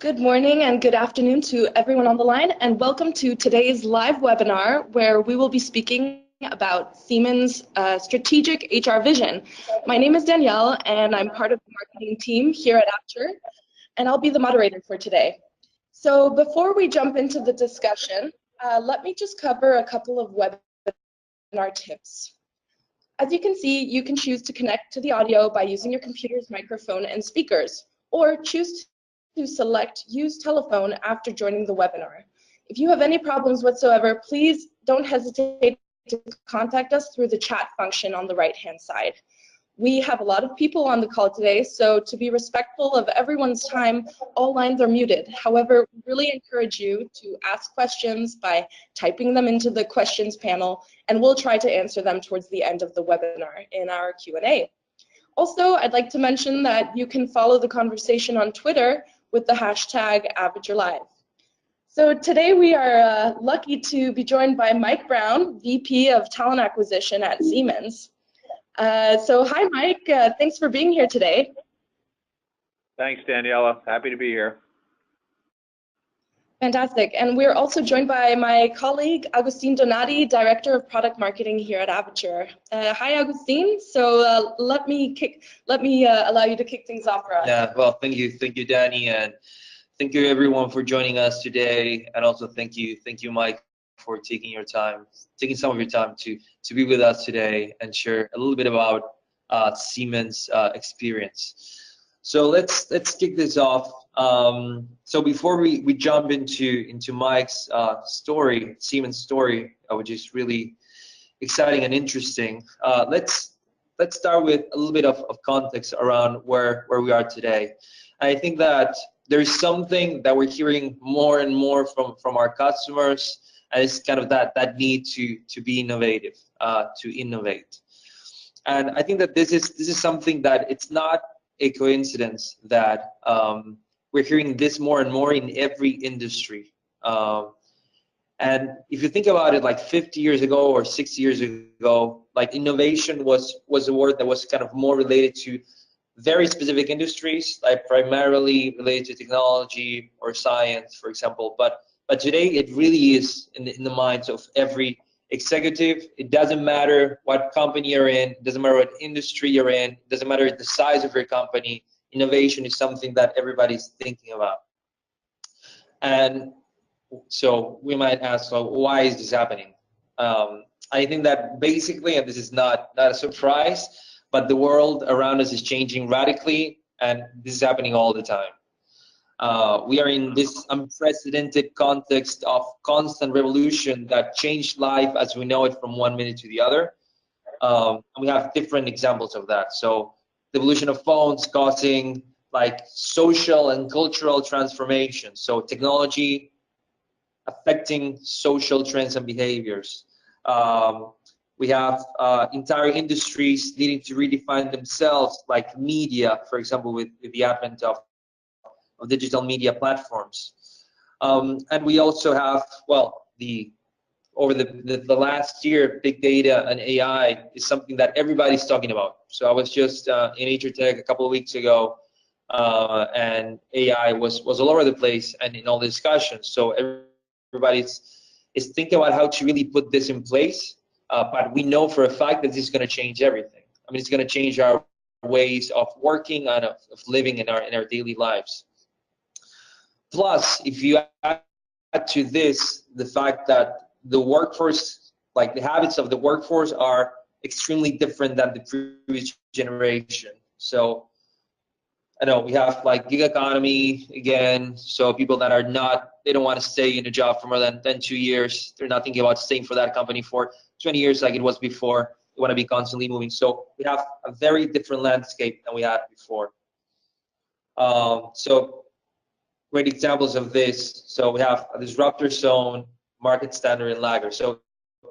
Good morning and good afternoon to everyone on the line, and welcome to today's live webinar where we will be speaking about Siemens' strategic HR vision. My name is Danielle and I'm part of the marketing team here at Apture, and I'll be the moderator for today. So before we jump into the discussion, let me just cover a couple of webinar tips. As you can see, you can choose to connect to the audio by using your computer's microphone and speakers, or choose to select Use Telephone after joining the webinar. If you have any problems whatsoever, please don't hesitate to contact us through the chat function on the right-hand side. We have a lot of people on the call today, so to be respectful of everyone's time, all lines are muted. However, we really encourage you to ask questions by typing them into the questions panel, and we'll try to answer them towards the end of the webinar in our Q&A. Also, I'd like to mention that you can follow the conversation on Twitter with the hashtag ApertureLive. So today we are lucky to be joined by Mike Brown, VP of Talent Acquisition at Siemens. So hi, Mike. Thanks for being here today. Thanks, Daniela. Happy to be here. Fantastic. And we're also joined by my colleague, Agustin Donati, Director of Product Marketing here at Aperture. Hi, Agustin. So let me allow you to kick things off for us. Yeah, well, thank you, Danny, and thank you everyone for joining us today, and also thank you, Mike, for taking some of your time to be with us today and share a little bit about Siemens experience. So let's kick this off. So before we jump into Mike's story, Siemens story, which is really exciting and interesting, let's start with a little bit of context around where we are today. I think that there's something that we're hearing more and more from our customers, and it's kind of that need to be innovative, to innovate. And I think that this is something that it's not a coincidence that we're hearing this more and more in every industry. And if you think about it, like 50 years ago or 60 years ago, like innovation was a word that was kind of more related to very specific industries, like primarily related to technology or science, for example. But today it really is in the minds of every executive. It doesn't matter what company you're in, it doesn't matter what industry you're in, it doesn't matter the size of your company. Innovation is something that everybody's thinking about. And so we might ask, well, why is this happening? I think that basically, and this is not a surprise, but the world around us is changing radically, and this is happening all the time. We are in this unprecedented context of constant revolution that changed life as we know it from one minute to the other. And we have different examples of that. So the evolution of phones causing like social and cultural transformation. So technology affecting social trends and behaviors. We have entire industries needing to redefine themselves, like media, for example, with the advent of digital media platforms. And we also have, well, over the last year, big data and AI is something that everybody's talking about. So I was just in HR Tech a couple of weeks ago, and AI was all over the place and in all the discussions. So everybody is thinking about how to really put this in place. But we know for a fact that this is going to change everything. I mean, it's going to change our ways of working and of living in our daily lives. Plus, if you add to this the fact that the workforce, like the habits of the workforce, are extremely different than the previous generation. So I know we have like gig economy again. So people that are they don't want to stay in a job for more than 2 years. They're not thinking about staying for that company for 20 years like it was before. They want to be constantly moving. So we have a very different landscape than we had before. So great examples of this. So we have a disruptor zone, market standard, and lagger. So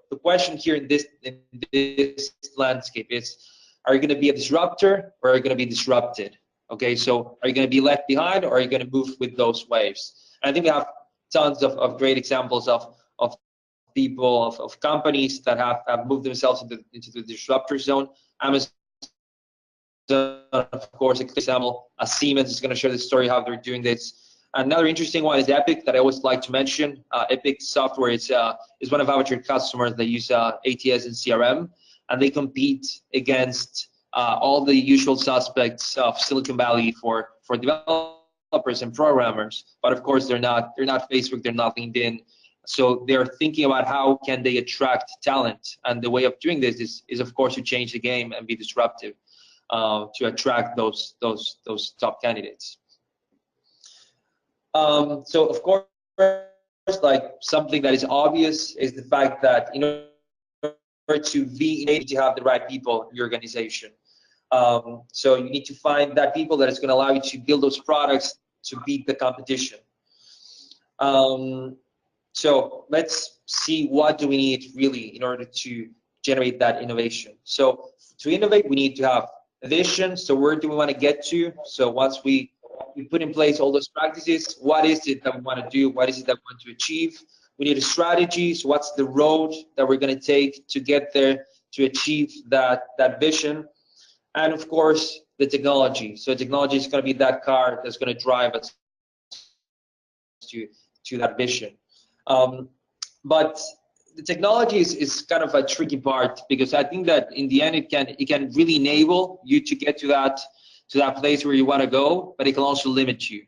the question here in this landscape is, are you going to be a disruptor or are you going to be disrupted? Okay, so are you going to be left behind or are you going to move with those waves? And I think we have tons of great examples of people, of companies that have moved themselves into the disruptor zone. Amazon, of course, a clear example. Siemens is going to share the story how they're doing this. Another interesting one is Epic that I always like to mention. Epic software is one of our customers that use ATS and CRM, and they compete against all the usual suspects of Silicon Valley for developers and programmers. But of course, they're not Facebook, they're not LinkedIn. So they're thinking about how can they attract talent, and the way of doing this is of course to change the game and be disruptive to attract those top candidates. So of course, like something that is obvious is the fact that in order to be, you need to have the right people in your organization. So you need to find that people that is going to allow you to build those products to beat the competition. So let's see, what do we need really in order to generate that innovation? So to innovate, we need to have a vision. So where do we want to get to? So once we put in place all those practices, what is it that we want to do? What is it that we want to achieve? We need a strategy. So what's the road that we're going to take to get there, to achieve that vision? And of course, the technology. So technology is going to be that car that's going to drive us to that vision. But the technology is kind of a tricky part, because I think that in the end it can really enable you to get to that place where you want to go, but it can also limit you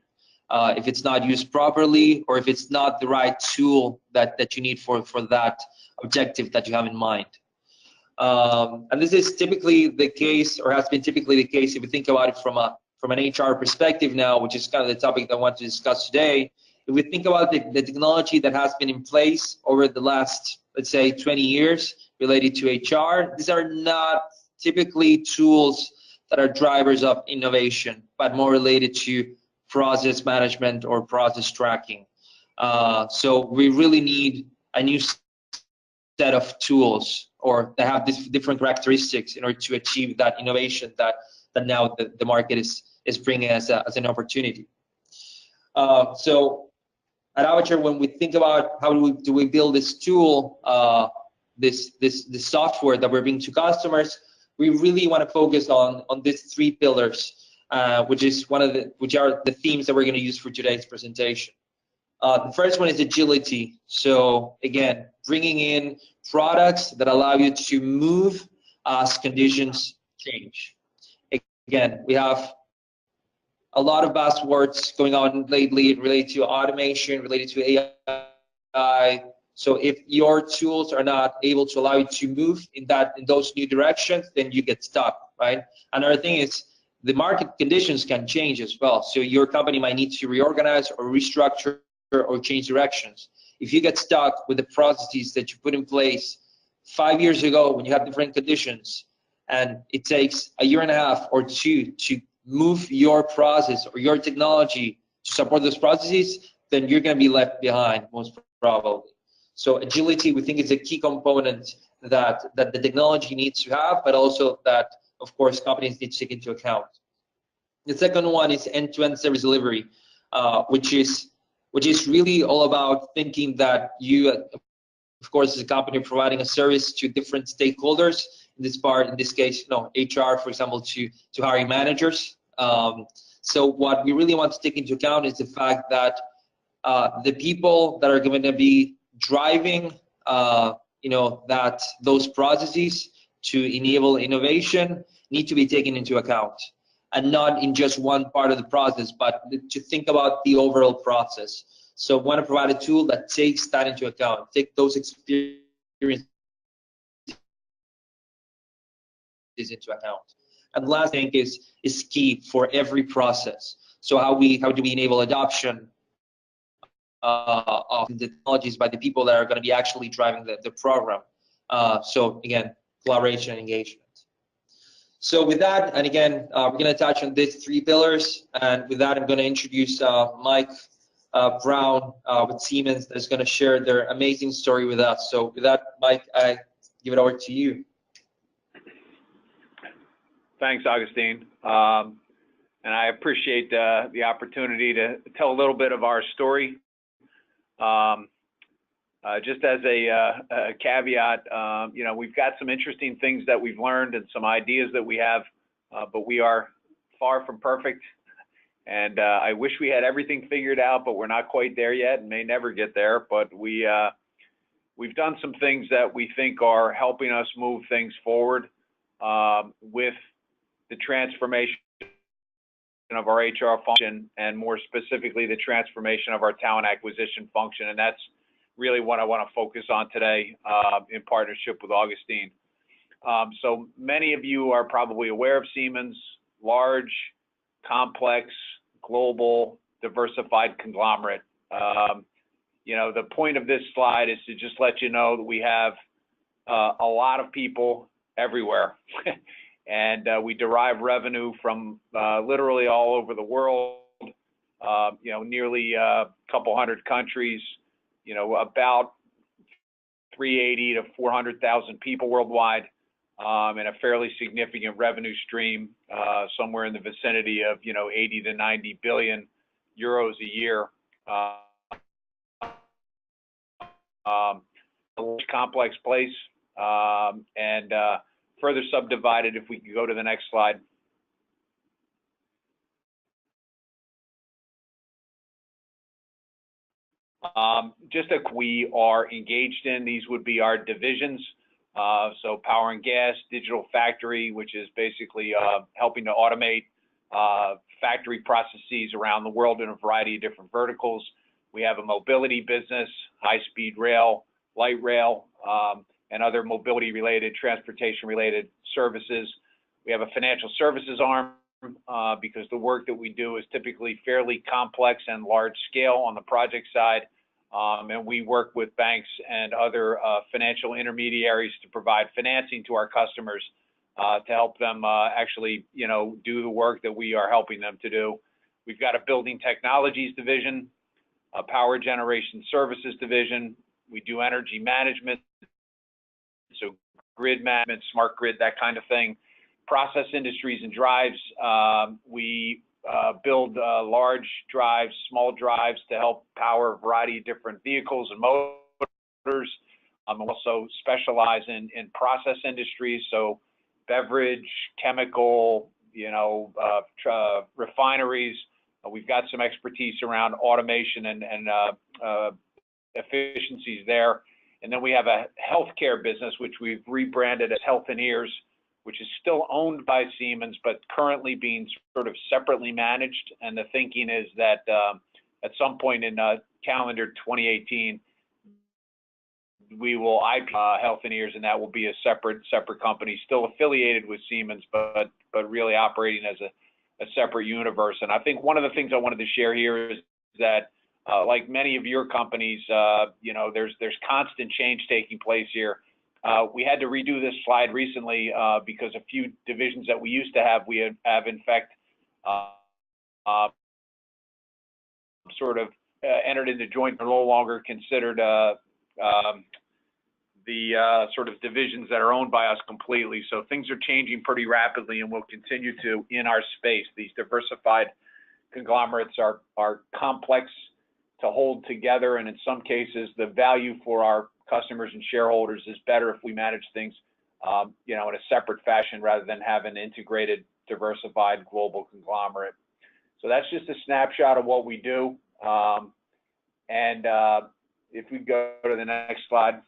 if it's not used properly, or if it's not the right tool that you need for that objective that you have in mind. And this is typically the case, or has been typically the case, if you think about it from an HR perspective now, which is kind of the topic that I want to discuss today. If we think about the technology that has been in place over the last, let's say, 20 years related to HR, these are not typically tools that are drivers of innovation, but more related to process management or process tracking. So we really need a new set of tools, or that have these different characteristics in order to achieve that innovation that now the market is bringing as an opportunity. So at Avature, when we think about how do we build this tool, this software that we're bringing to customers, we really want to focus on these 3 pillars, which are the themes that we're going to use for today's presentation. The first one is agility. So again, bringing in products that allow you to move as conditions change. Again, we have a lot of buzzwords going on lately related to automation, related to AI. So if your tools are not able to allow you to move in those new directions, then you get stuck, right? Another thing is the market conditions can change as well. So your company might need to reorganize or restructure or change directions. If you get stuck with the processes that you put in place 5 years ago when you have different conditions, and it takes a year and a half or 2 to move your process or your technology to support those processes, then you're going to be left behind most probably. So agility, we think, is a key component that the technology needs to have, but also that, of course, companies need to take into account. The second one is end-to-end service delivery, which is really all about thinking that you, of course, as a company, providing a service to different stakeholders. In this case, HR, for example, to hiring managers. So what we really want to take into account is the fact that the people that are going to be driving, those processes to enable innovation need to be taken into account, and not in just one part of the process, but to think about the overall process. So we want to provide a tool that takes that into account, take those experiences into account. And the last thing is key for every process. So how do we enable adoption of the technologies by the people that are going to be actually driving the program? So again, collaboration and engagement. So with that, and again, we're going to touch on these 3 pillars. And with that, I'm going to introduce Mike Brown with Siemens, that's going to share their amazing story with us. So with that, Mike, I give it over to you. Thanks, Augustine. And I appreciate the opportunity to tell a little bit of our story. Just as a caveat, we've got some interesting things that we've learned and some ideas that we have, but we are far from perfect. And I wish we had everything figured out, but we're not quite there yet and may never get there. But we've done some things that we think are helping us move things forward with the transformation of our HR function, and more specifically, the transformation of our talent acquisition function. And that's really what I want to focus on today in partnership with Augustine. So many of you are probably aware of Siemens, large, complex, global, diversified conglomerate. You know, the point of this slide is to just let you know that we have a lot of people everywhere. And we derive revenue from literally all over the world, you know, nearly a couple hundred countries, you know, about 380 to 400,000 people worldwide, and a fairly significant revenue stream, somewhere in the vicinity of, you know, 80 to 90 billion euros a year. A complex place, and further subdivided, if we could go to the next slide. Just that we are engaged in, these would be our divisions. So power and gas, digital factory, which is basically helping to automate factory processes around the world in a variety of different verticals. We have a mobility business, high-speed rail, light rail, and other mobility-related, transportation-related services. We have a financial services arm because the work that we do is typically fairly complex and large scale on the project side. And we work with banks and other financial intermediaries to provide financing to our customers to help them actually, you know, do the work that we are helping them to do. We've got a building technologies division, a power generation services division. We do energy management, so grid management, smart grid, that kind of thing. Process industries and drives. We build large drives, small drives to help power a variety of different vehicles and motors. Also specialize in process industries, so beverage, chemical, you know, refineries. We've got some expertise around automation and efficiencies there. And then we have a healthcare business, which we've rebranded as Healthineers, which is still owned by Siemens, but currently being sort of separately managed. And the thinking is that at some point in calendar 2018, we will IP Healthineers, and that will be a separate company, still affiliated with Siemens, but really operating as a separate universe. And I think one of the things I wanted to share here is that, like many of your companies, you know, there's constant change taking place here. We had to redo this slide recently because a few divisions that we used to have, we have in fact sort of entered into joint, are no longer considered the sort of divisions that are owned by us completely. So things are changing pretty rapidly, and will continue to in our space. These diversified conglomerates are complex to hold together, and in some cases, the value for our customers and shareholders is better if we manage things, you know, in a separate fashion rather than have an integrated, diversified global conglomerate. So that's just a snapshot of what we do. And if we go to the next slide.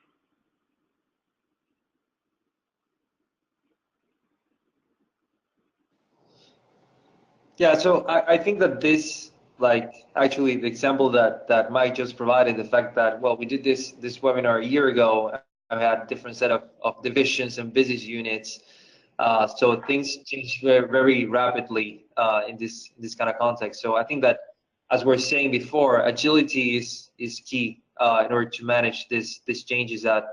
Yeah, so I think that this, like, actually the example that Mike just provided, the fact that, well, we did this webinar a year ago, I had different set of divisions and business units, so things change very, very rapidly in this kind of context. So I think that, as we're saying before, agility is key in order to manage these changes that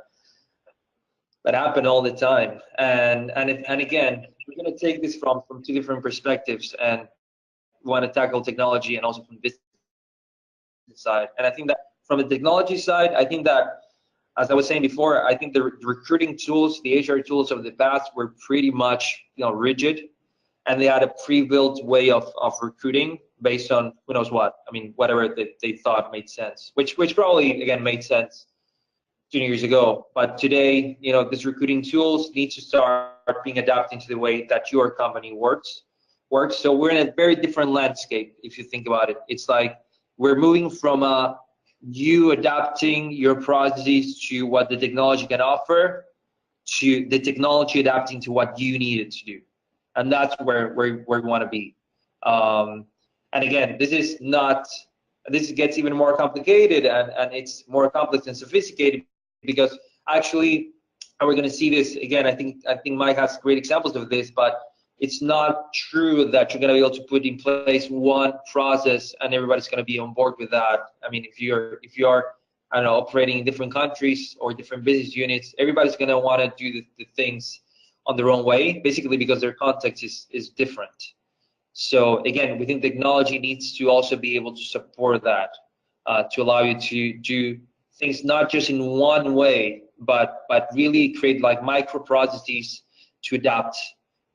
happen all the time. And again, we're going to take this from two different perspectives, and we want to tackle technology and also from the business side. And I think that from the technology side, I think that, as I was saying before, I think the recruiting tools, the HR tools of the past were pretty much, you know, rigid, and they had a pre-built way of recruiting based on who knows what. I mean, whatever they thought made sense, which probably, again, made sense 2 years ago. But today, you know, these recruiting tools need to start being adapted to the way that your company works. works. So we're in a very different landscape if you think about it. It's like we're moving from you adapting your processes to what the technology can offer, to the technology adapting to what you need it to do. And that's where we want to be. And again, this gets even more complicated, and it's more complex and sophisticated, because actually, and we're going to see this again, I think Mike has great examples of this, but it's not true that you're going to be able to put in place one process and everybody's going to be on board with that. I mean, if you're I don't know, operating in different countries or different business units, everybody's going to want to do the things on their own way, basically because their context is different. So again, we think technology needs to also be able to support that, to allow you to do things not just in one way, but really create like micro processes to adapt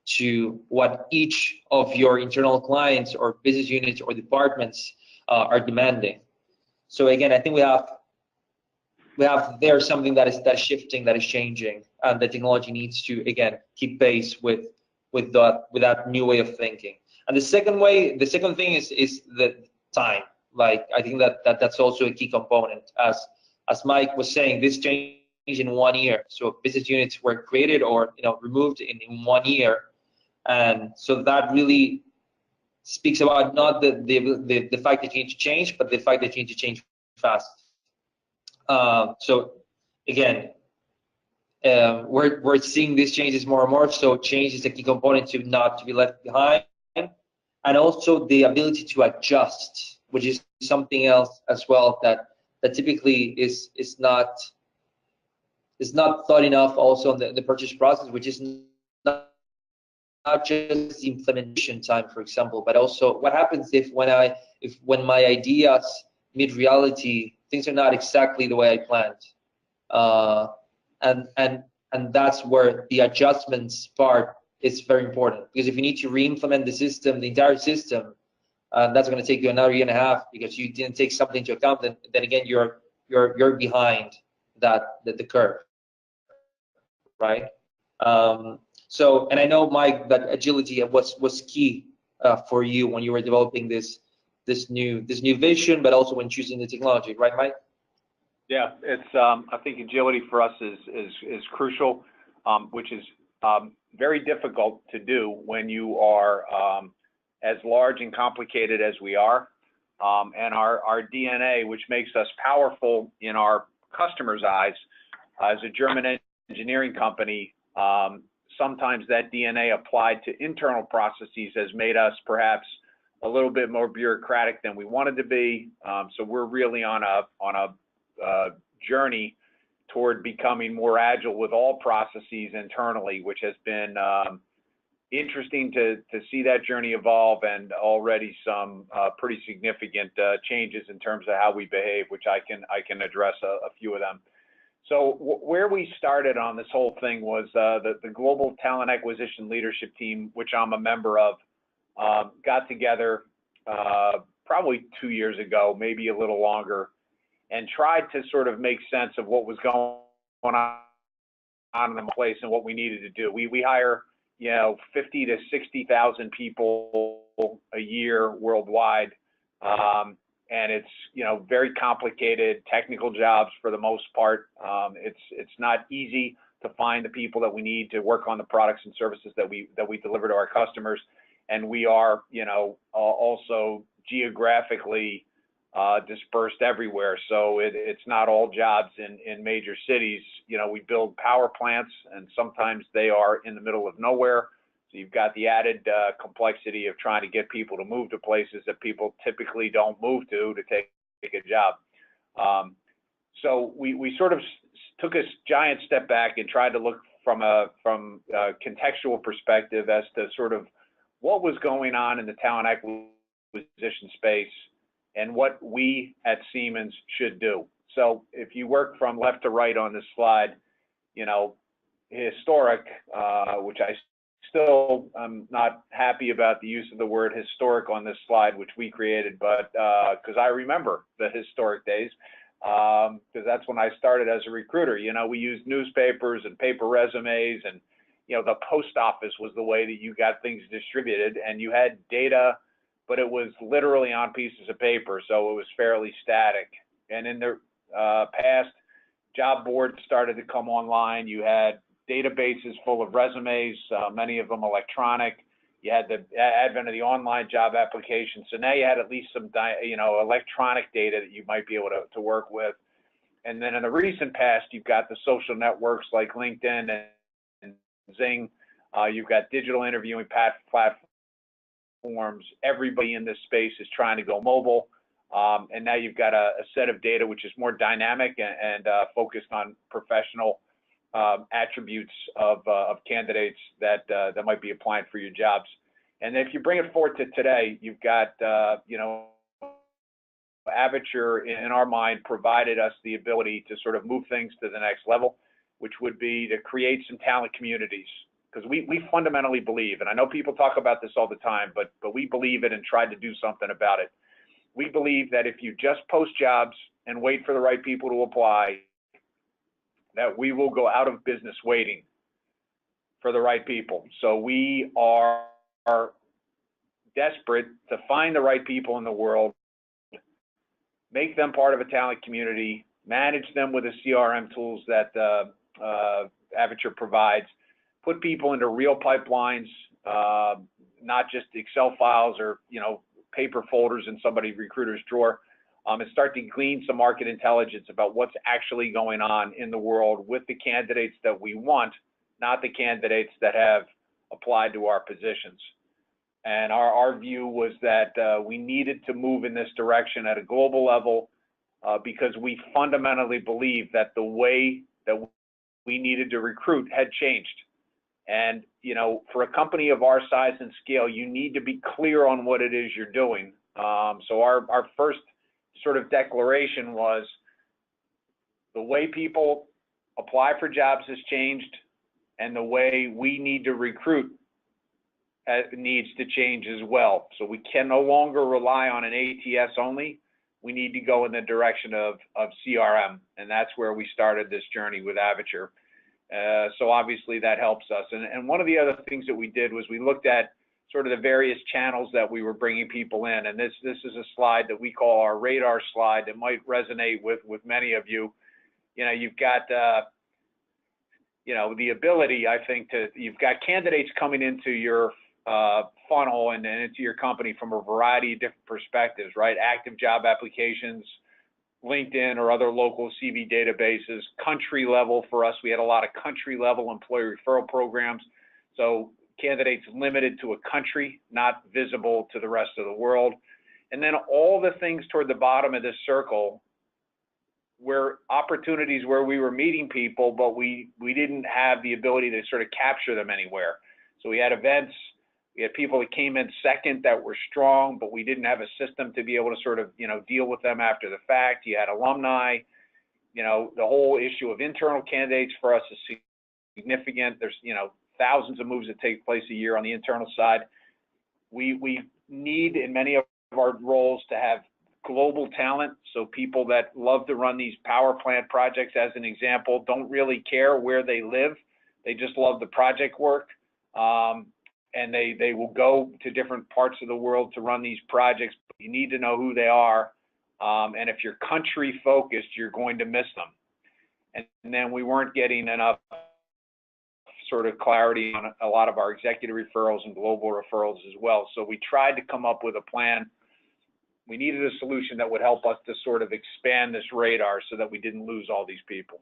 to what each of your internal clients or business units or departments are demanding. So again, I think we have there something that is shifting, that is changing, and the technology needs to again keep pace with that new way of thinking. And the second thing is the time. Like I think that's also a key component. As Mike was saying, this changed in 1 year. So business units were created or removed in 1 year, and so that really speaks about not the fact that you need to change, but the fact that you need to change fast. So again, we're seeing these changes more and more. So change is a key component to not to be left behind, and also the ability to adjust, which is something else as well that typically is not thought enough also in the purchase process, which is not just the implementation time, for example, but also what happens when my ideas meet reality, things are not exactly the way I planned, and that's where the adjustments part is very important, because if you need to re-implement the entire system, that's going to take you another 1.5 years because you didn't take something into account. Then again, you're behind the curve, right? So, and I know, Mike, that agility was key for you when you were developing this new vision, but also when choosing the technology, right, Mike? Yeah, it's I think agility for us is crucial, which is very difficult to do when you are as large and complicated as we are, and our DNA, which makes us powerful in our customers' eyes. As a German engineering company, sometimes that DNA applied to internal processes has made us perhaps a little bit more bureaucratic than we wanted to be. So we're really on a journey toward becoming more agile with all processes internally, which has been interesting to see that journey evolve, and already some pretty significant changes in terms of how we behave, which I can address a few of them. So where we started on this whole thing was the Global Talent Acquisition Leadership Team, which I'm a member of, got together probably 2 years ago, maybe a little longer, and tried to sort of make sense of what was going on in the place and what we needed to do. We hire 50 to 60,000 people a year worldwide, and it's very complicated technical jobs for the most part. It's not easy to find the people that we need to work on the products and services that we deliver to our customers, and we are also geographically dispersed everywhere. So it's not all jobs in major cities. We build power plants, and sometimes they are in the middle of nowhere. So you've got the added complexity of trying to get people to move to places that people typically don't move to take a job. So we sort of took a giant step back and tried to look from a contextual perspective as to sort of what was going on in the talent acquisition space and what we at Siemens should do. So if you work from left to right on this slide, historic, which I still am not happy about the use of the word historic on this slide, which we created, but because I remember the historic days, because that's when I started as a recruiter. We used newspapers and paper resumes, and you know, the post office was the way that you got things distributed, and you had data, but it was literally on pieces of paper, so it was fairly static. And in the past, job boards started to come online. You had databases full of resumes, many of them electronic. You had the advent of the online job application. So now you had at least some, you know, electronic data that you might be able to work with. And then in the recent past, you've got the social networks like LinkedIn and Zing. You've got digital interviewing platforms. Everybody in this space is trying to go mobile. And now you've got a set of data which is more dynamic and focused on professional attributes of candidates that might be applying for your jobs. And if you bring it forward to today, you've got, you know, Avature, in our mind, provided us the ability to sort of move things to the next level, which would be to create some talent communities. Because we fundamentally believe, and I know people talk about this all the time, but we believe it and tried to do something about it. We believe that if you just post jobs and wait for the right people to apply, that we will go out of business waiting for the right people. So we are desperate to find the right people in the world, make them part of a talent community, manage them with the CRM tools that Avature provides, put people into real pipelines, not just Excel files or, you know, paper folders in somebody's recruiter's drawer, and start to glean some market intelligence about what's actually going on in the world with the candidates that we want, not the candidates that have applied to our positions. And our view was that we needed to move in this direction at a global level because we fundamentally believe that the way that we needed to recruit had changed. And, you know, for a company of our size and scale, you need to be clear on what it is you're doing. So our first sort of declaration was the way people apply for jobs has changed, and the way we need to recruit needs to change as well. So we can no longer rely on an ATS only. We need to go in the direction of CRM, and that's where we started this journey with Avature. So obviously that helps us. And one of the other things that we did was we looked at sort of the various channels that we were bringing people in. And this is a slide that we call our radar slide that might resonate with many of you. You know, you've got, you know, the ability, I think, you've got candidates coming into your funnel and into your company from a variety of different perspectives, right? Active job applications, LinkedIn or other local CV databases, country level. For us, we had a lot of country level employee referral programs. So candidates limited to a country, not visible to the rest of the world. And then all the things toward the bottom of this circle were opportunities where we were meeting people, but we didn't have the ability to sort of capture them anywhere. So we had events, we had people that came in second that were strong, but we didn't have a system to be able to sort of, you know, deal with them after the fact. You had alumni, you know, the whole issue of internal candidates for us is significant. There's, you know, thousands of moves that take place a year on the internal side. We need in many of our roles to have global talent. So people that love to run these power plant projects, as an example, don't really care where they live. They just love the project work. And they will go to different parts of the world to run these projects. But you need to know who they are. And if you're country focused, you're going to miss them. And then we weren't getting enough sort of clarity on a lot of our executive referrals and global referrals as well. So we tried to come up with a plan. We needed a solution that would help us to sort of expand this radar so that we didn't lose all these people.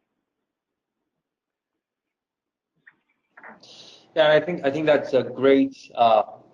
Yeah, I think that's a great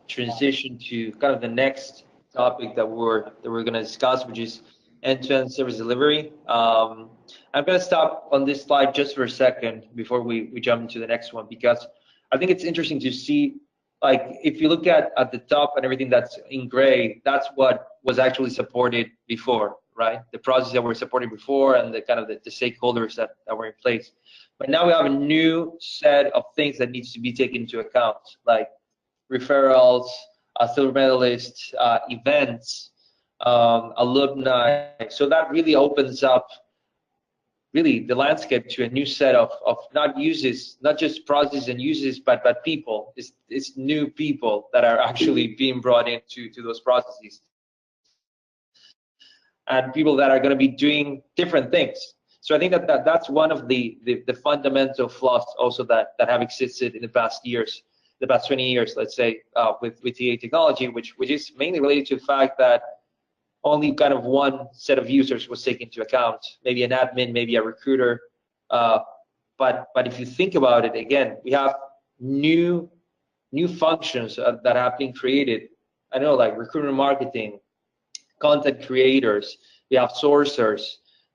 transition to kind of the next topic that we're going to discuss, which is end-to-end service delivery. I'm going to stop on this slide just for a second before we jump into the next one, because I think it's interesting to see, like, if you look at the top and everything that's in gray, that's what was actually supported before, right? The process that were supported before and the kind of the stakeholders that were in place. But now we have a new set of things that needs to be taken into account, like referrals, silver medalists, events, alumni. So that really opens up really the landscape to a new set of not uses, not just processes and uses, but people. It's new people that are actually being brought into those processes, and people that are going to be doing different things. So I think that's one of the fundamental flaws also that have existed in the past years, the past 20 years, let's say, with TA technology, which is mainly related to the fact that only kind of one set of users was taken into account, maybe an admin, maybe a recruiter. But if you think about it, again, we have new functions that have been created. I know, like recruitment marketing, content creators, we have sourcers.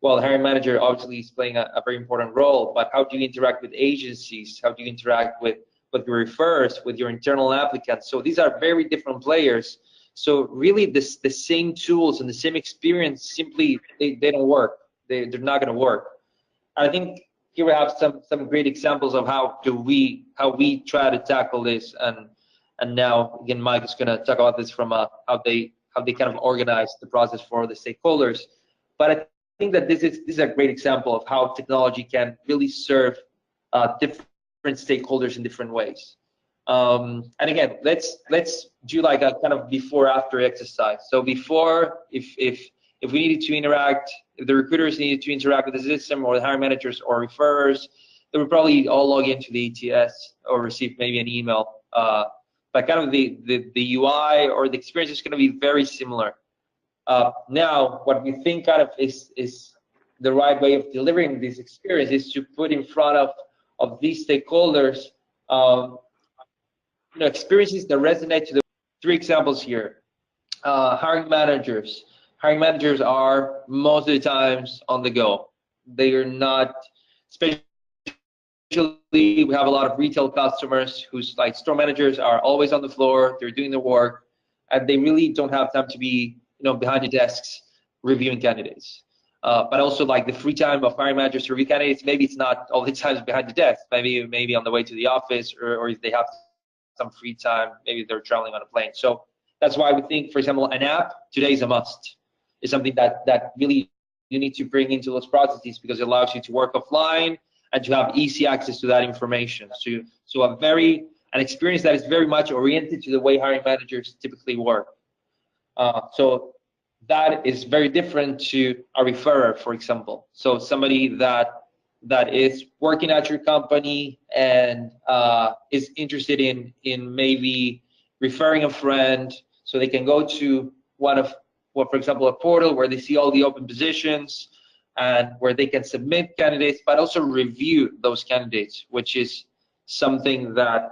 Well, the hiring manager obviously is playing a very important role, but how do you interact with agencies? How do you interact with your referrers, with your internal applicants? So these are very different players. So really the same tools and the same experience simply, they don't work. They're not going to work. I think here we have some great examples of how we try to tackle this. And now again, Mike is going to talk about this from how they kind of organize the process for the stakeholders. But I think that this is a great example of how technology can really serve different stakeholders in different ways. And again, let's do like a kind of before-after exercise. So before, if we needed to interact, if the recruiters needed to interact with the system, or the hiring managers or referrers, they would probably all log into the ETS or receive maybe an email. But kind of the UI or the experience is going to be very similar. Now, what we think kind of is the right way of delivering this experience is to put in front of these stakeholders experiences that resonate to the. Three examples here. Hiring managers. Hiring managers are most of the times on the go. They are not, especially we have a lot of retail customers whose like store managers are always on the floor. They're doing the work, and they really don't have time to be behind the desks reviewing candidates. But also like the free time of hiring managers to review candidates, maybe it's not all the times behind the desk. Maybe on the way to the office, or if they have some free time, maybe they're traveling on a plane. So that's why we think, for example, an app today is a must. It's something that really you need to bring into those processes, because it allows you to work offline and to have easy access to that information. So an experience that is very much oriented to the way hiring managers typically work. So that is very different to a referrer, for example. So somebody that is working at your company and is interested in maybe referring a friend, so they can go to for example, a portal where they see all the open positions and where they can submit candidates, but also review those candidates, which is something that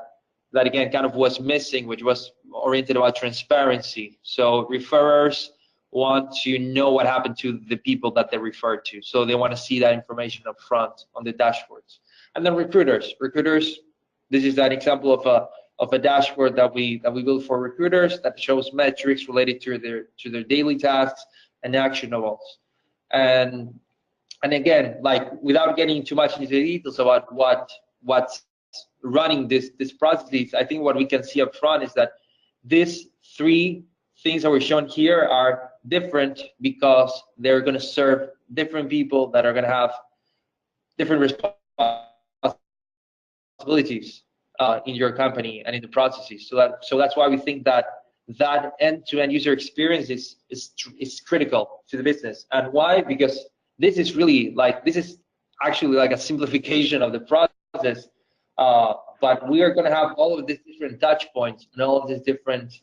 again kind of was missing, which was oriented about transparency. So referrers want to know what happened to the people that they referred to, so they want to see that information up front on the dashboards. And then recruiters, this is an example of a dashboard that we built for recruiters that shows metrics related to their daily tasks and actionables. And again, like without getting too much into the details about what's running this processes, I think what we can see up front is that these three things that we're shown here are different because they're going to serve different people that are going to have different responsibilities in your company and in the processes. So that's why we think that end-to-end user experience is critical to the business. And why? Because this is actually like a simplification of the process. But we are going to have all of these different touch points and all of these different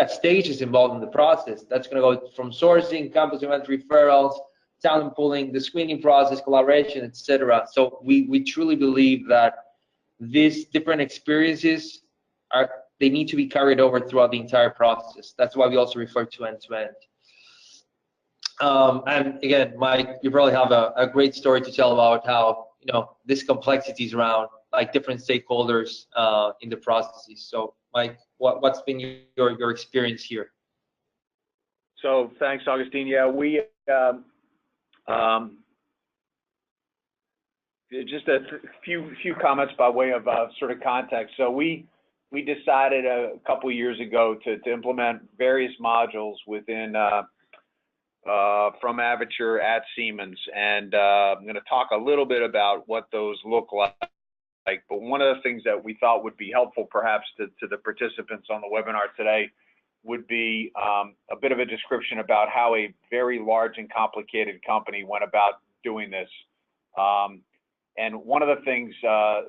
stages involved in the process. That's going to go from sourcing, campus event referrals, talent pooling, the screening process, collaboration, etc. So we truly believe that these different experiences they need to be carried over throughout the entire process. That's why we also refer to end-to-end. And again, Mike, you probably have a great story to tell about how this complexities around like different stakeholders in the processes. So Mike, what's been your experience here? So thanks, Augustine. Yeah, we just a few comments by way of sort of context. So we decided a couple of years ago to implement various modules within from Avature at Siemens, and I'm going to talk a little bit about what those look like. But one of the things that we thought would be helpful perhaps to the participants on the webinar today would be a bit of a description about how a very large and complicated company went about doing this. And one of the things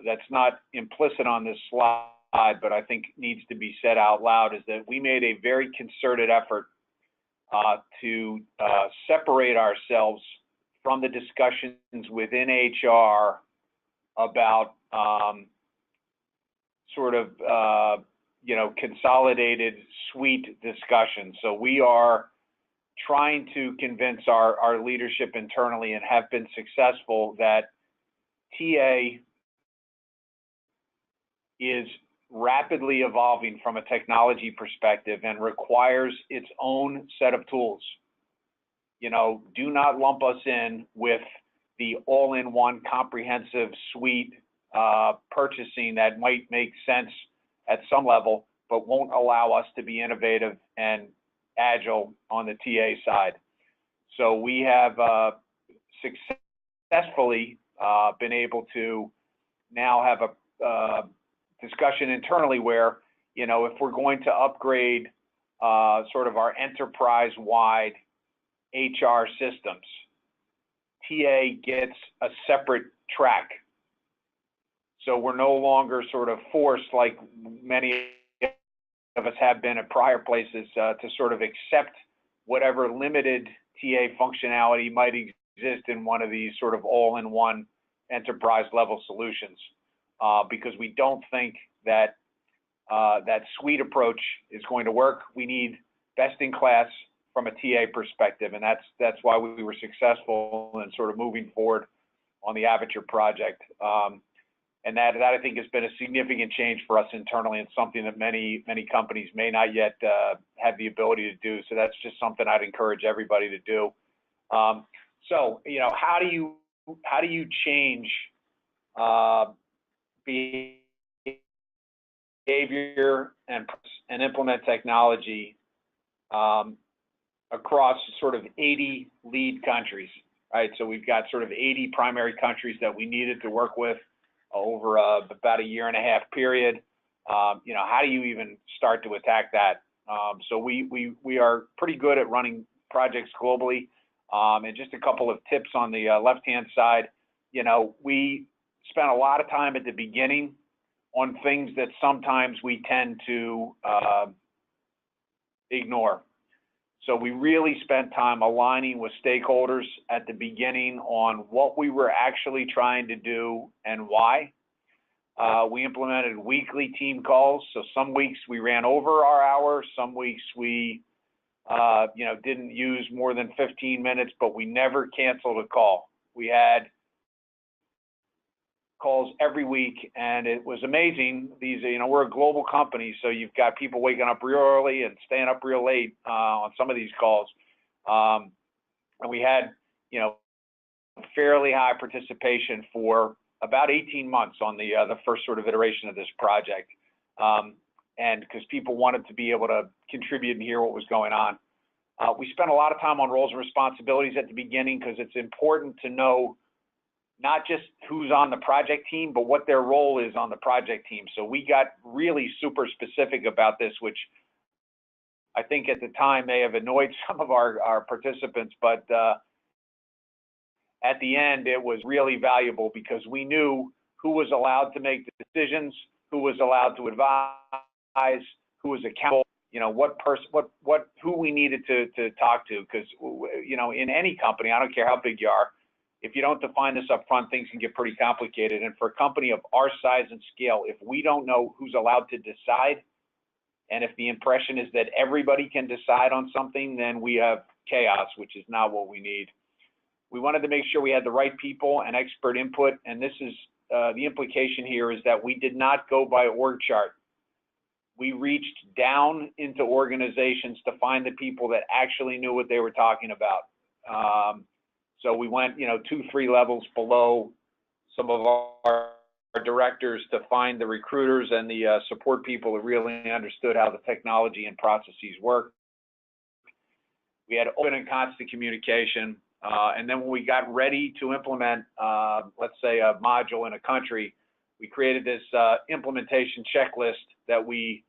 that's not implicit on this slide, but I think needs to be said out loud, is that we made a very concerted effort to separate ourselves from the discussions within HR about consolidated suite discussions. So we are trying to convince our leadership internally, and have been successful, that TA is rapidly evolving from a technology perspective and requires its own set of tools. Do not lump us in with the all-in-one comprehensive suite purchasing that might make sense at some level, but won't allow us to be innovative and agile on the TA side. So we have successfully been able to now have a discussion internally where, if we're going to upgrade sort of our enterprise-wide HR systems, TA gets a separate track. So we're no longer sort of forced, like many of us have been at prior places, to sort of accept whatever limited TA functionality might exist in one of these sort of all-in-one enterprise level solutions, because we don't think that that suite approach is going to work. We need best in class from a TA perspective, and that's why we were successful in sort of moving forward on the Avature project. And that I think has been a significant change for us internally, and something that many companies may not yet have the ability to do. So that's just something I'd encourage everybody to do. So how do you change behavior and implement technology across sort of 80 lead countries, right? So we've got sort of 80 primary countries that we needed to work with over about a 1.5-year period. How do you even start to attack that? So we are pretty good at running projects globally. And just a couple of tips on the left-hand side. We spent a lot of time at the beginning on things that sometimes we tend to ignore. So we really spent time aligning with stakeholders at the beginning on what we were actually trying to do and why. We implemented weekly team calls. So some weeks we ran over our hour. Some weeks we didn't use more than 15 minutes, but we never canceled a call. We had calls every week, and it was amazing. These, we're a global company, so you've got people waking up real early and staying up real late on some of these calls. And we had, fairly high participation for about 18 months on the first sort of iteration of this project. And because people wanted to be able to contribute and hear what was going on. We spent a lot of time on roles and responsibilities at the beginning, because it's important to know not just who's on the project team, but what their role is on the project team. So we got really super specific about this, which I think at the time may have annoyed some of our participants, but at the end, it was really valuable, because we knew who was allowed to make the decisions, who was allowed to advise, who was accountable, who we needed to talk to. Because, in any company, I don't care how big you are, if you don't define this up front, things can get pretty complicated. And for a company of our size and scale, if we don't know who's allowed to decide, and if the impression is that everybody can decide on something, then we have chaos, which is not what we need. We wanted to make sure we had the right people and expert input. And this is the implication here is that we did not go by org chart. We reached down into organizations to find the people that actually knew what they were talking about. So we went, 2-3 levels below some of our directors to find the recruiters and the support people that really understood how the technology and processes work. We had open and constant communication. And then when we got ready to implement, let's say, a module in a country, we created this implementation checklist that we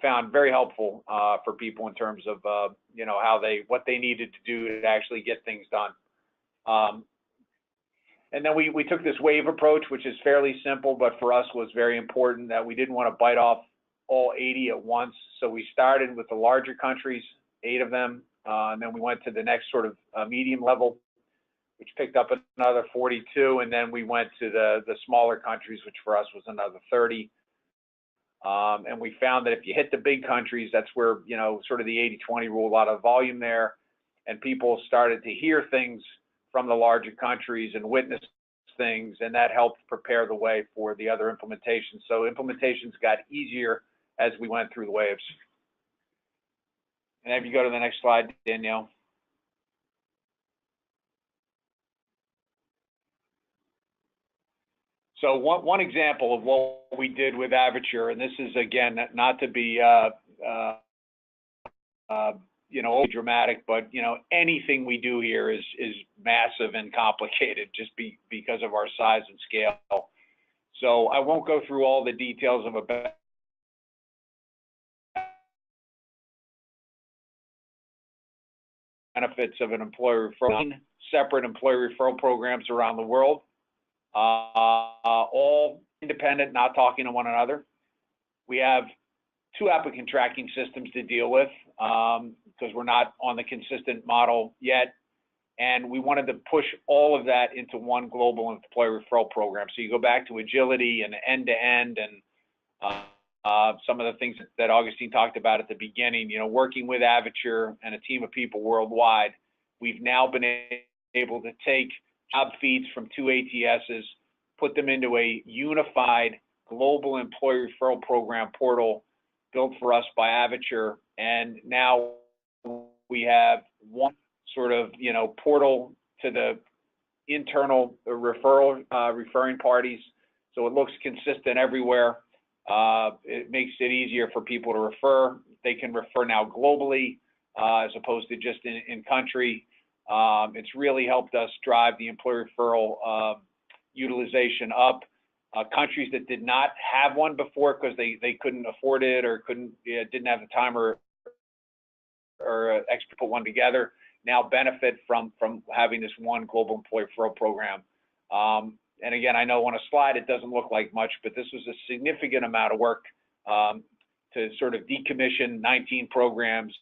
found very helpful for people in terms of what they needed to do to actually get things done. And then we took this wave approach, which is fairly simple, but for us was very important that we didn't want to bite off all 80 at once. So we started with the larger countries, 8 of them, and then we went to the next sort of medium level, which picked up another 42, and then we went to the smaller countries, which for us was another 30. And we found that if you hit the big countries, that's where, sort of the 80-20 rule, a lot of volume there, and people started to hear things from the larger countries and witness things, and that helped prepare the way for the other implementations. So implementations got easier as we went through the waves. And if you go to the next slide, Danielle. So one example of what we did with Avature, and this is, again, not to be overly dramatic, but anything we do here is massive and complicated just because of our size and scale. So I won't go through all the details of a benefits of an employer referral, separate employer referral programs around the world, all independent, not talking to one another. We have 2 applicant tracking systems to deal with because we're not on the consistent model yet. And we wanted to push all of that into one global employer referral program. So you go back to agility and end-to-end and some of the things that Augustine talked about at the beginning, working with Avature and a team of people worldwide. We've now been able to take job feeds from 2 ATSs, put them into a unified global employee referral program portal built for us by Avature, and now we have one sort of portal to the internal referring parties, so it looks consistent everywhere. It makes it easier for people to refer. They can refer now globally as opposed to just in country. It's really helped us drive the employee referral utilization up. Countries that did not have one before because they couldn't afford it or didn't have the time or extra put one together now benefit from having this one global employee referral program. And again, I know on a slide it doesn't look like much, but this was a significant amount of work to sort of decommission 19 programs,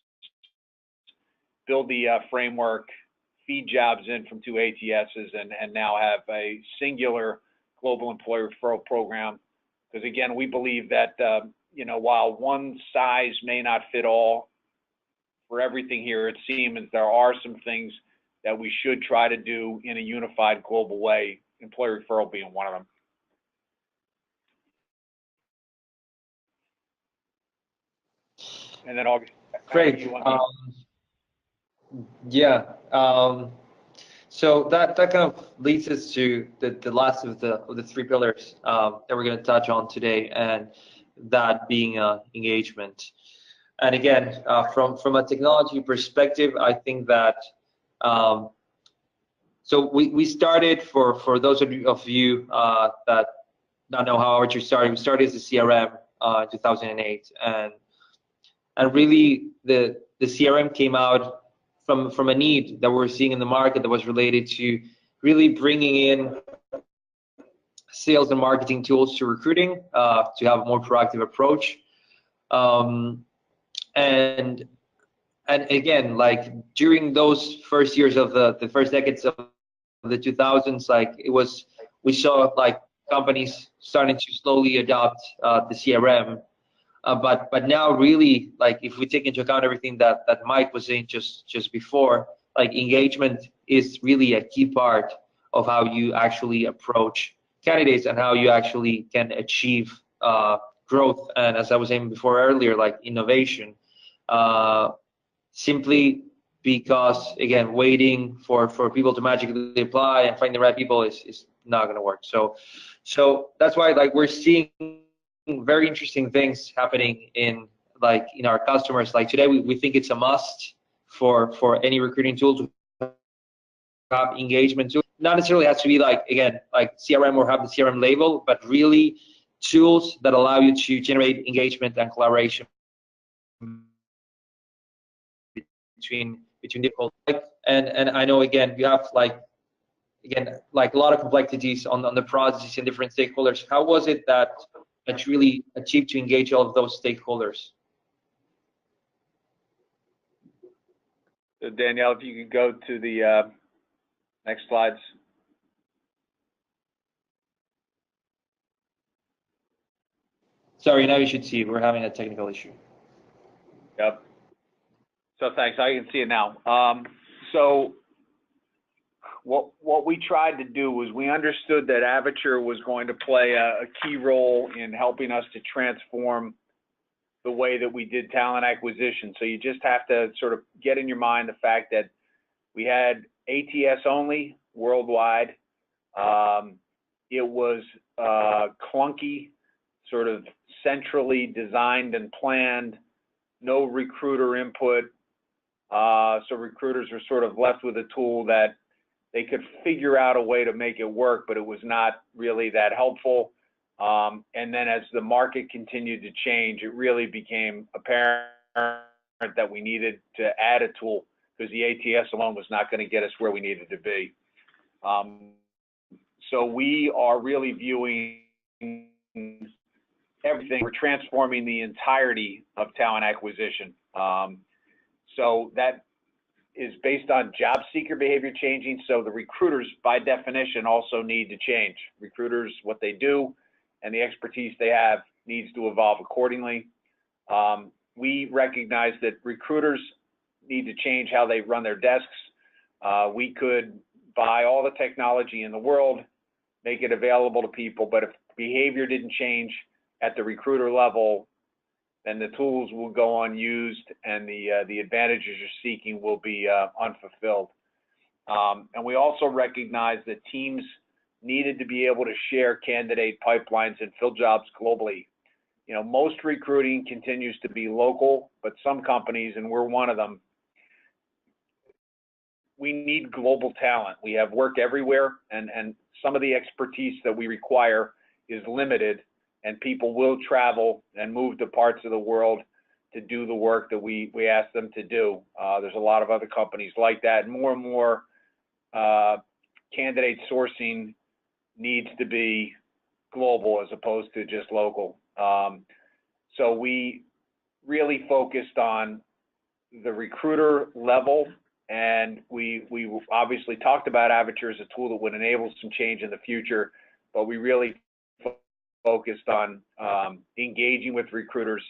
build the framework, feed jobs in from 2 ATSs, and now have a singular global employee referral program. Because again, we believe that while one size may not fit all for everything here at Siemens, there are some things that we should try to do in a unified global way, employee referral being one of them. And then August. Great. So that kind of leads us to the last of the 3 pillars that we're going to touch on today, and that being engagement. And again, from a technology perspective, I think that so we started for those of you that don't know how Avature started. We started as a CRM in 2008, and really the CRM came out from a need that we're seeing in the market that was related to really bringing in sales and marketing tools to recruiting to have a more proactive approach. And again, like during those first years of the first decades of the 2000s, like we saw like companies starting to slowly adopt the CRM. But now really, like if we take into account everything that Mike was saying just before, like engagement is really a key part of how you actually approach candidates and how you actually can achieve growth. And as I was saying before earlier, like innovation, simply because again, waiting for people to magically apply and find the right people is not going to work. So that's why like we're seeing very interesting things happening in our customers. Like today we think it's a must for any recruiting tool to have engagement tools. Not necessarily has to be like, again, like CRM or have the CRM label, but really tools that allow you to generate engagement and collaboration between people. And I know, again, you have like a lot of complexities on the processes and different stakeholders. How was it that you really achieved to engage all of those stakeholders? So Danielle, if you could go to the next slides. Sorry, now you should see we're having a technical issue. Yep. So thanks, I can see it now. So what we tried to do was we understood that Avature was going to play a key role in helping us to transform the way that we did talent acquisition. So you just have to sort of get in your mind the fact that we had ATS only worldwide. It was clunky, sort of centrally designed and planned, no recruiter input. So recruiters were sort of left with a tool that they could figure out a way to make it work, but it was not really that helpful. And then as the market continued to change, it really became apparent that we needed to add a tool because the ATS alone was not going to get us where we needed to be. So we are really viewing everything. We're transforming the entirety of talent acquisition. So that is based on job seeker behavior changing. So the recruiters, by definition, also need to change. Recruiters, what they do and the expertise they have needs to evolve accordingly. We recognize that recruiters need to change how they run their desks. We could buy all the technology in the world, make it available to people, but if behavior didn't change at the recruiter level, then the tools will go unused and the advantages you're seeking will be unfulfilled. And we also recognize that teams needed to be able to share candidate pipelines and fill jobs globally. You know, most recruiting continues to be local, but some companies, and we're one of them, we need global talent. We have work everywhere, and some of the expertise that we require is limited, and people will travel and move to parts of the world to do the work that we ask them to do. There's a lot of other companies like that. More and more candidate sourcing needs to be global as opposed to just local. So we really focused on the recruiter level, and we obviously talked about Avature as a tool that would enable some change in the future, but we really focused on engaging with recruiters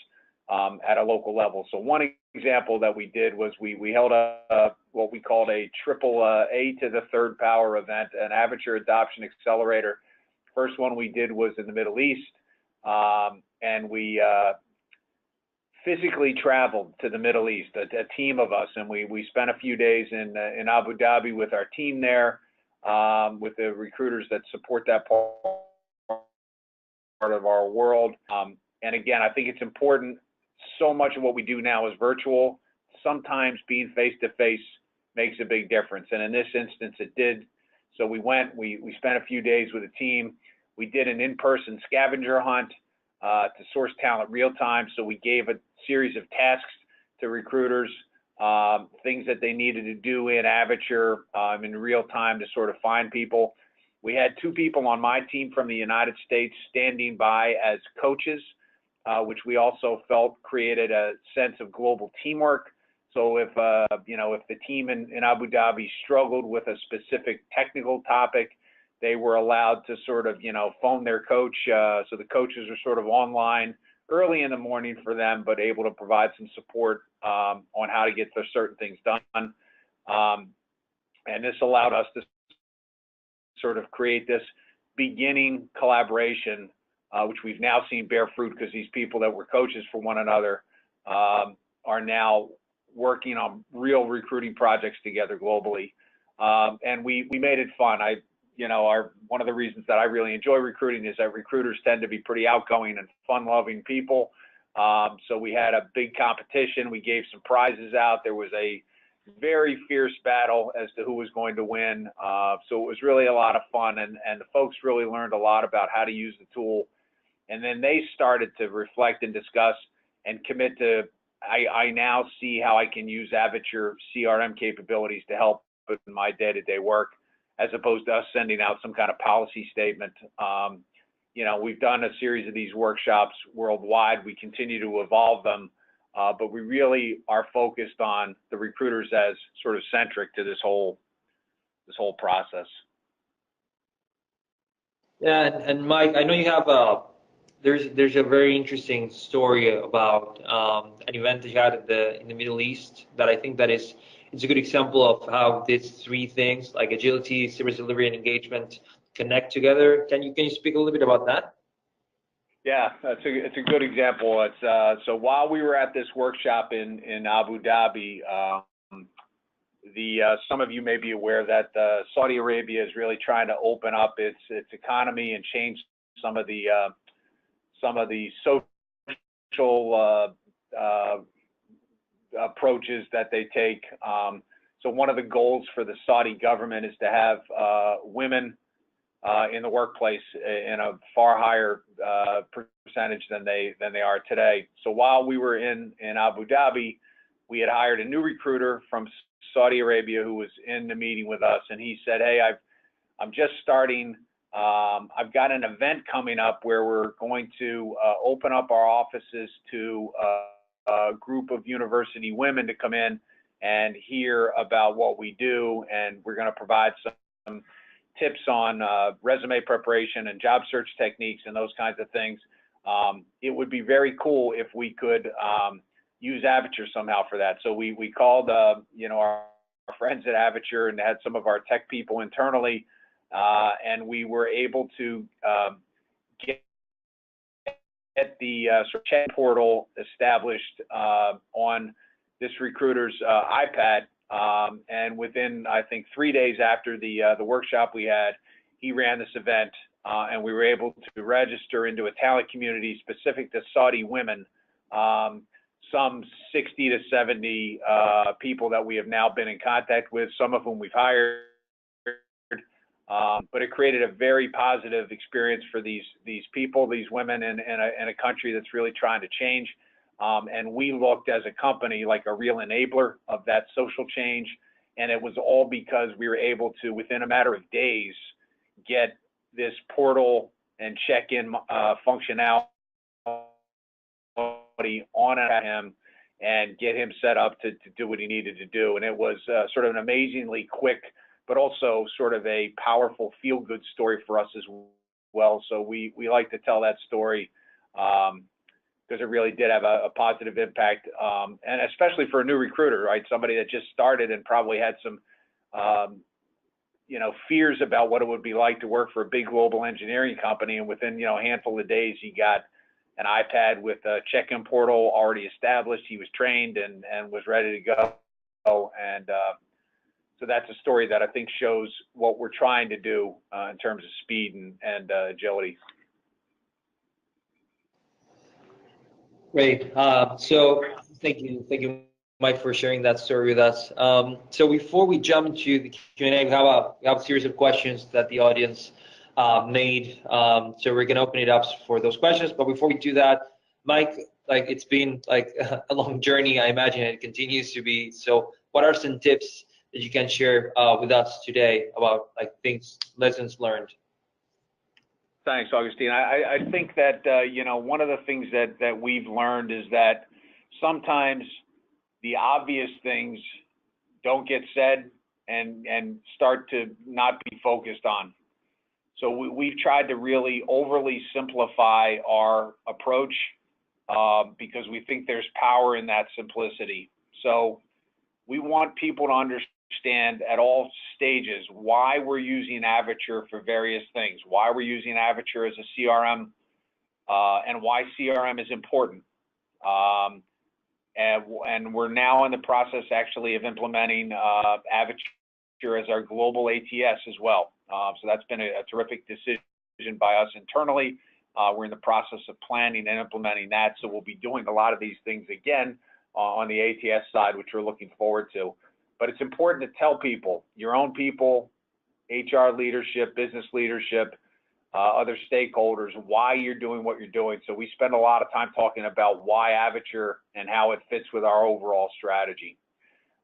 at a local level. So one example that we did was we held what we called a triple A to the third power event, an Avature Adoption Accelerator. First one we did was in the Middle East, and we physically traveled to the Middle East, a team of us, and we spent a few days in Abu Dhabi with our team there, with the recruiters that support that part of our world. And again, I think it's important, so much of what we do now is virtual. Sometimes being face-to-face makes a big difference, and in this instance it did. So we went, we spent a few days with a team. We did an in-person scavenger hunt to source talent real time. So we gave a series of tasks to recruiters, things that they needed to do in Avature in real time to sort of find people. We had 2 people on my team from the United States standing by as coaches, which we also felt created a sense of global teamwork. So if if the team in Abu Dhabi struggled with a specific technical topic, they were allowed to sort of phone their coach. So the coaches were sort of online early in the morning for them, but able to provide some support on how to get certain things done. And this allowed us to sort of create this beginning collaboration, which we've now seen bear fruit because these people that were coaches for one another are now working on real recruiting projects together globally. And we made it fun. One of the reasons that I really enjoy recruiting is that recruiters tend to be pretty outgoing and fun-loving people. So we had a big competition. We gave some prizes out. There was a very fierce battle as to who was going to win. So it was really a lot of fun, and the folks really learned a lot about how to use the tool. And then they started to reflect and discuss and commit to, I now see how I can use Avature CRM capabilities to help in my day-to-day work, as opposed to us sending out some kind of policy statement. You know, we've done a series of these workshops worldwide. We continue to evolve them, but we really are focused on the recruiters as sort of centric to this whole process. Yeah, and Mike, I know you have there's a very interesting story about an event that you had in the Middle East that I think that it's a good example of how these three things like agility, service delivery, and engagement connect together. Can you speak a little bit about that? Yeah, it's a good example. It's so while we were at this workshop in Abu Dhabi, some of you may be aware that Saudi Arabia is really trying to open up its economy and change some of the social approaches that they take. So one of the goals for the Saudi government is to have women in the workplace in a far higher percentage than they are today. So while we were in Abu Dhabi, we had hired a new recruiter from Saudi Arabia who was in the meeting with us, and he said, "Hey, I'm just starting. I've got an event coming up where we're going to open up our offices to a group of university women to come in and hear about what we do, and we're going to provide some tips on resume preparation and job search techniques and those kinds of things. It would be very cool if we could use Avature somehow for that." So we called you know, our friends at Avature and had some of our tech people internally, and we were able to get the sort of chat portal established on this recruiter's iPad. And within, I think, 3 days after the workshop we had, he ran this event, and we were able to register into a talent community specific to Saudi women, some 60 to 70 people that we have now been in contact with, some of whom we've hired. But it created a very positive experience for these people, these women in a country that's really trying to change. And we looked as a company like a real enabler of that social change. And it was all because we were able to, within a matter of days, get this portal and check-in functionality on him and get him set up to do what he needed to do. And it was sort of an amazingly quick, but also sort of a powerful feel-good story for us as well. So we like to tell that story because it really did have a positive impact, and especially for a new recruiter, right? Somebody that just started and probably had some, you know, fears about what it would be like to work for a big global engineering company. And within, you know, a handful of days, he got an iPad with a check-in portal already established. He was trained and was ready to go. And so that's a story that I think shows what we're trying to do in terms of speed and agility. Great. So thank you, Mike, for sharing that story with us. So before we jump into the Q&A, we have a series of questions that the audience made. So we're gonna open it up for those questions. But before we do that, Mike, like it's been like a long journey. I imagine it continues to be. So what are some tips that you can share with us today about like lessons learned? Thanks, Augustine. I think that, you know, one of the things that we've learned is that sometimes the obvious things don't get said and start to not be focused on. So we've tried to really overly simplify our approach because we think there's power in that simplicity. So we want people to understand at all stages why we're using Avature for various things, why we're using Avature as a CRM, and why CRM is important. And we're now in the process actually of implementing Avature as our global ATS as well. So that's been a terrific decision by us internally. We're in the process of planning and implementing that. So we'll be doing a lot of these things again on the ATS side, which we're looking forward to. But it's important to tell people, your own people, HR leadership, business leadership, other stakeholders, why you're doing what you're doing. So we spend a lot of time talking about why Avature and how it fits with our overall strategy.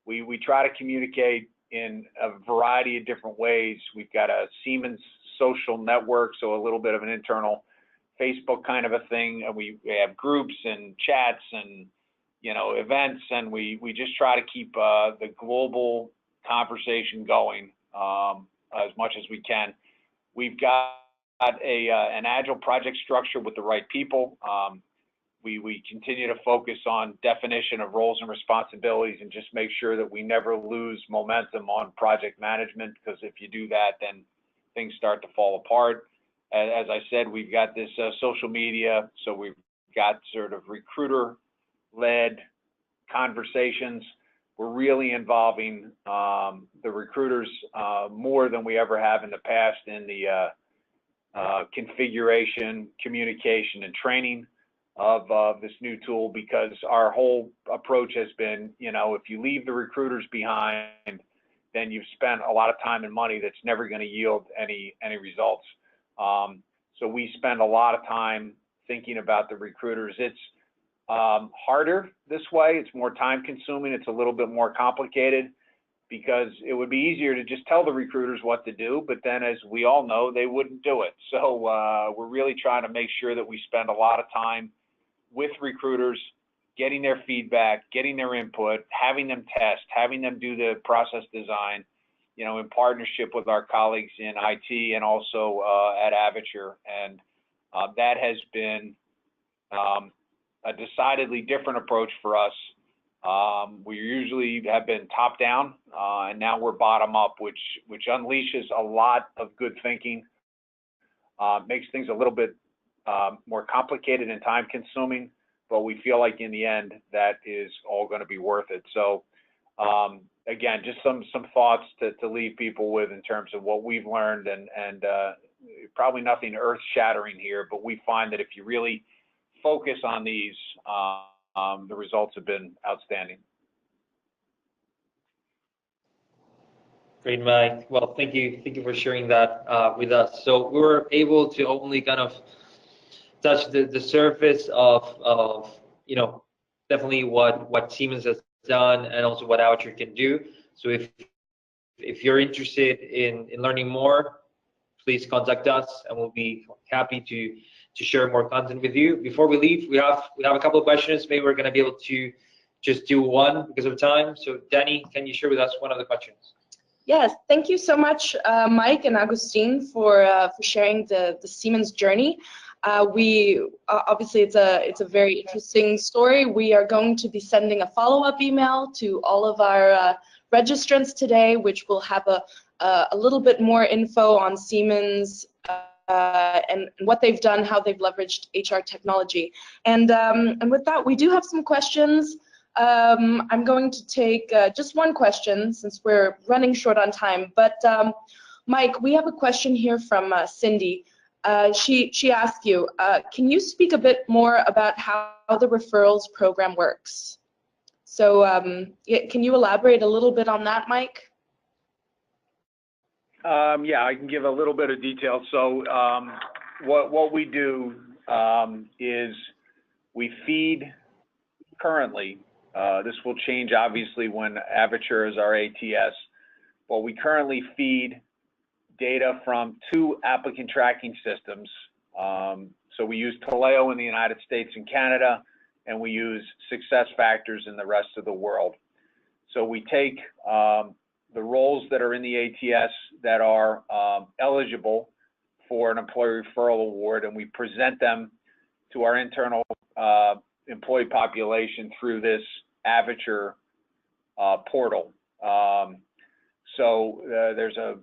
We try to communicate in a variety of different ways. We've got a Siemens social network, so a little bit of an internal Facebook kind of a thing. And we have groups and chats and, you know, events, and we just try to keep the global conversation going as much as we can. We've got an agile project structure with the right people. We continue to focus on definition of roles and responsibilities and just make sure that we never lose momentum on project management, because if you do that, then things start to fall apart. As I said, we've got this social media, so we've got sort of recruiter-led conversations. We're really involving the recruiters more than we ever have in the past in the configuration, communication, and training of this new tool, because our whole approach has been, you know, if you leave the recruiters behind, then you've spent a lot of time and money that's never going to yield any results. So we spend a lot of time thinking about the recruiters. It's harder this way. It's more time consuming. It's a little bit more complicated, because it would be easier to just tell the recruiters what to do, but then, as we all know, they wouldn't do it. So we're really trying to make sure that we spend a lot of time with recruiters, getting their feedback, getting their input, having them test, having them do the process design, you know, in partnership with our colleagues in IT and also at Avature. And that has been a decidedly different approach for us. We usually have been top down, and now we're bottom up, which unleashes a lot of good thinking, makes things a little bit more complicated and time consuming, but we feel like in the end that is all going to be worth it. So again, just some thoughts to leave people with in terms of what we've learned, and probably nothing earth shattering here, but we find that if you really focus on these, the results have been outstanding. Great, Mike. Well, thank you for sharing that with us. So we were able to only kind of touch the surface of you know, definitely what Siemens has done and also what Avature can do. So if you're interested in learning more, please contact us, and we'll be happy to share more content with you. Before we leave, we have a couple of questions. Maybe we're going to be able to just do one because of time. So Danny, can you share with us one of the questions? Yes, thank you so much, Mike and Agustin, for sharing the Siemens journey. We obviously it's a very interesting story. We are going to be sending a follow-up email to all of our registrants today, which will have a little bit more info on Siemens and what they've done, how they've leveraged HR technology. And with that, we do have some questions. I'm going to take just one question since we're running short on time. But Mike, we have a question here from Cindy. She asked you, can you speak a bit more about how the referrals program works? So can you elaborate a little bit on that, Mike? Yeah, I can give a little bit of detail. So what we do is we feed currently, this will change obviously when Avature is our ATS, but we currently feed data from 2 applicant tracking systems. So we use Taleo in the United States and Canada, and we use SuccessFactors in the rest of the world. So we take the roles that are in the ATS that are eligible for an employee referral award, and we present them to our internal employee population through this Avature portal. So there's a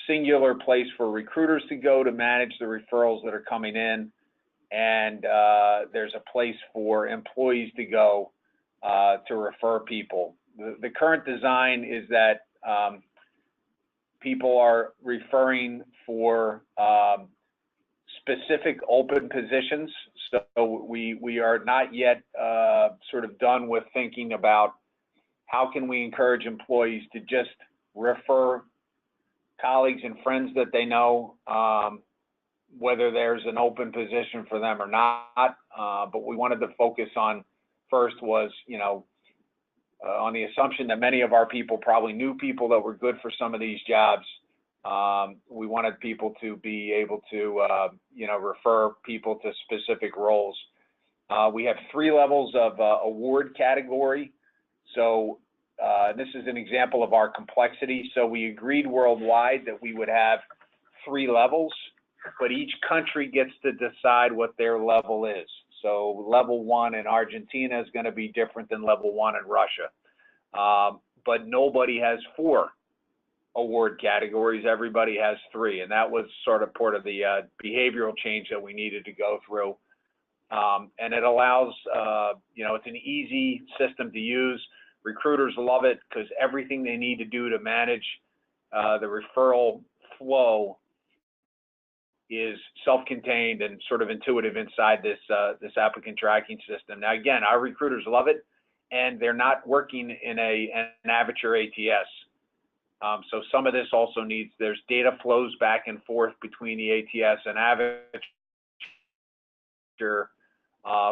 singular place for recruiters to go to manage the referrals that are coming in, and there's a place for employees to go to refer people. The current design is that people are referring for specific open positions. So we are not yet sort of done with thinking about how can we encourage employees to just refer colleagues and friends that they know, whether there's an open position for them or not. But we wanted to focus on first was, on the assumption that many of our people probably knew people that were good for some of these jobs. We wanted people to be able to, refer people to specific roles. We have 3 levels of award category. So this is an example of our complexity. So we agreed worldwide that we would have 3 levels, but each country gets to decide what their level is. So level 1 in Argentina is going to be different than level 1 in Russia. But nobody has 4 award categories. Everybody has 3. And that was sort of part of the behavioral change that we needed to go through. And it allows, it's an easy system to use. Recruiters love it because everything they need to do to manage the referral flow is self-contained and sort of intuitive inside this applicant tracking system. Now, again, our recruiters love it, and they're not working in an Avature ATS. So some of this also needs, there's data flows back and forth between the ATS and Avature.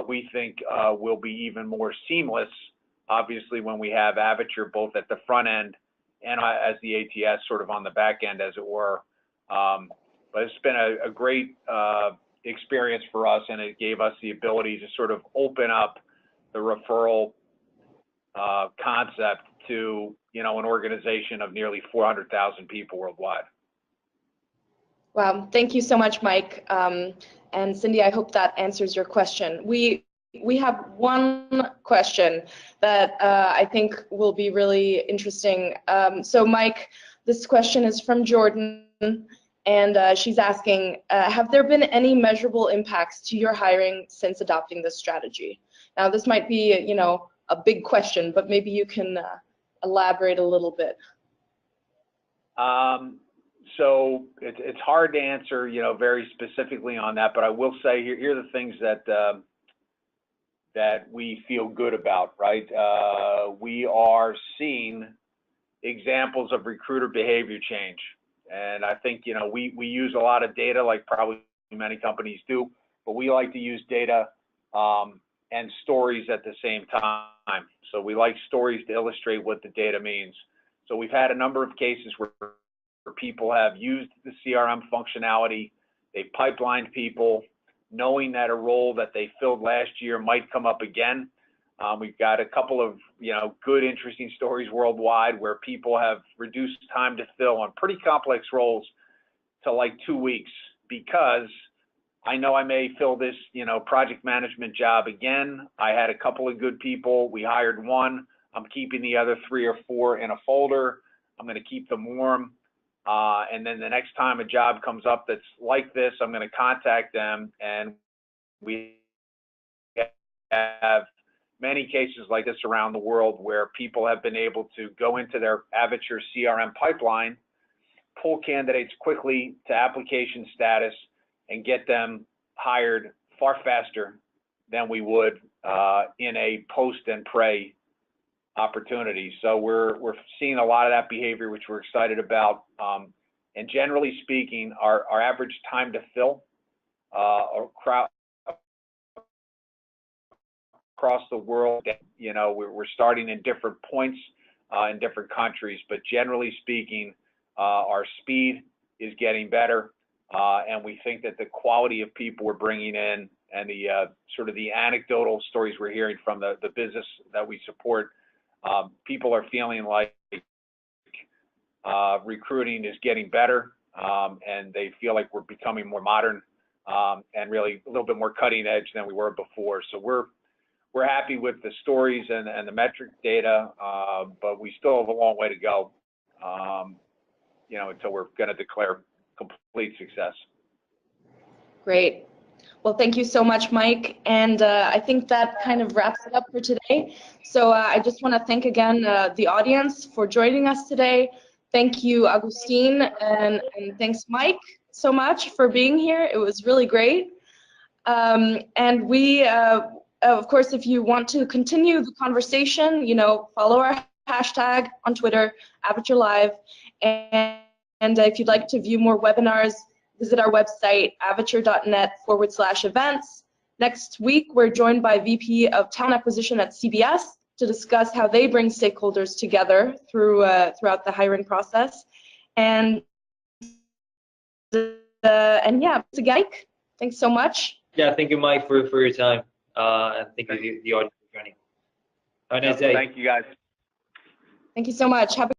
We think will be even more seamless, obviously, when we have Avature both at the front end and as the ATS sort of on the back end, as it were. But it's been a great experience for us, and it gave us the ability to sort of open up the referral concept to, an organization of nearly 400,000 people worldwide. Wow, thank you so much, Mike. And Cindy, I hope that answers your question. We have one question that I think will be really interesting. So Mike, this question is from Jordan, and she's asking, have there been any measurable impacts to your hiring since adopting this strategy? Now, this might be, a big question, but maybe you can elaborate a little bit. So it's hard to answer, very specifically on that, but I will say here are the things that that we feel good about, right? We are seeing examples of recruiter behavior change, and I think we use a lot of data, like probably many companies do, but we like to use data and stories at the same time. So we like stories to illustrate what the data means. So we've had a number of cases where people have used the CRM functionality, they pipelined people, knowing that a role that they filled last year might come up again. We've got a couple of good, interesting stories worldwide where people have reduced time to fill on pretty complex roles to like 2 weeks, because I know I may fill this project management job again. I had a couple of good people. We hired one. I'm keeping the other 3 or 4 in a folder. I'm going to keep them warm. And then the next time a job comes up that's like this, I'm going to contact them. And we have many cases like this around the world where people have been able to go into their Avature CRM pipeline, pull candidates quickly to application status, and get them hired far faster than we would in a post and pray opportunity. So we're seeing a lot of that behavior, which we're excited about. And generally speaking, our average time to fill across the world, we're starting in different points in different countries, but generally speaking, our speed is getting better. And we think that the quality of people we're bringing in and the sort of the anecdotal stories we're hearing from the business that we support, people are feeling like recruiting is getting better, and they feel like we're becoming more modern and really a little bit more cutting edge than we were before. So we're happy with the stories and the metric data, but we still have a long way to go, until we're going to declare complete success. Great. Well, thank you so much, Mike. And I think that kind of wraps it up for today. So I just want to thank again the audience for joining us today. Thank you, Agustin, and thanks, Mike, so much for being here. It was really great. And we, of course, if you want to continue the conversation, follow our hashtag on Twitter, Aperture Live. And if you'd like to view more webinars, visit our website, avature.net/events. Next week, we're joined by VP of Talent Acquisition at CBS to discuss how they bring stakeholders together throughout the hiring process. And yeah, again, thanks so much. Yeah, thank you, Mike, for your time, and thank you, the audience, for joining. Have a nice day. Thank you, guys. Thank you so much. Have a